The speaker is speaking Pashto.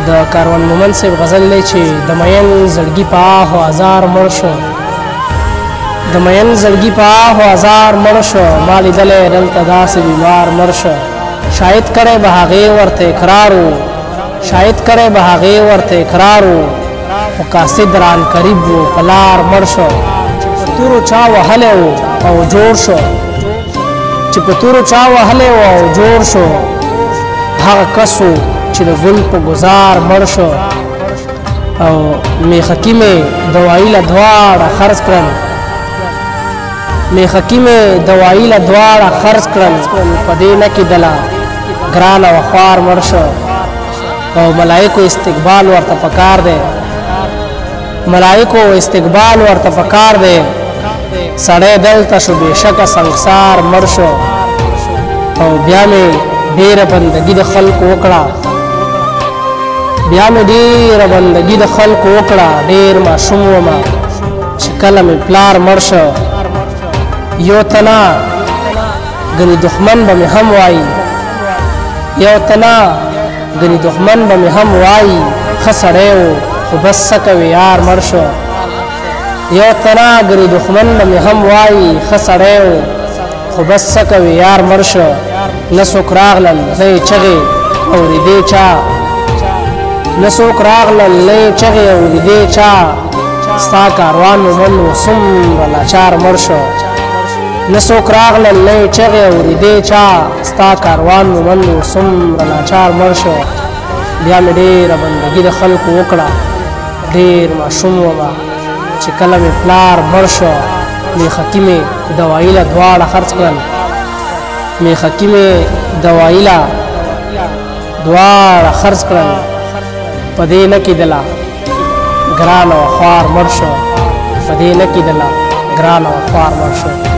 د کاروان مومند صاحب غزل دی چې د مین زړګي په آه و ازار مړ شو، د مین زړګي په آه و ازار مړ شو، ما لیدلی دلته داسې بیمار مړ شو. شاید کړی به هغې ورته اقرار و، شاید کړی به هغې ورته اقرار و، خو قاصد ران قریب و په لار مړ شو. چې په تورو چا وهلی و او جوړ شو، چې په تورو چا وهلی و او جوړ شو، هغه کس و چې د ګل په ګزار مړ شو. او میخکي مې دوایي له دواړه خرڅ کړل، میخکي مې دوایي له دواړه خرڅ کړل، په دې نه کېدله ګران او خوار مړ شو. او ملایکو استقبال ورته پکار دی، ملایکو استقبال ورته پکار دی، سړی دلته شو بېشکه سنګسار مړ شو. او بیا مې ډېره بندګي د خلکو وکړه، بیا مې ډېره بندګي د خلکو وکړه، ډېر ماشوم ومه چې کله مې پلار مړ شو. یو تنه ګنې دښمن به مې هم وایي، یو تنه ګنې دښمن به مې هم وایي، ښه سړی و خو بس څه کوې یار مړ شو. یو تنه ګنې دښمن به مې هم وایي، ښه سړی و خو بس څه کوې یار مړ شو. نه څوک راغلل نه یې چغې اورېدې چا، نه څوک راغلل نه یې چغې اورېدې چا، ستا کاروان مومند و څومره لاچار مړ شو. نه څوک راغلل نه یې چغې اورېدې چا، ستا کاروان مومند و څومره لاچار مړ شو. بیا مې ډېره بندګي د خلکو وکړه، ډېر ماشوم ومه چې کله مې پلار مړ شو. میخکي مې دوایي له دواړه خرڅ کړل، میخکي مې دوایي له دواړه خرڅ کړل، په دې نه کېدله ګران او خوار مړ شو، په دې نه کېدله ګران او خوار مړ شو.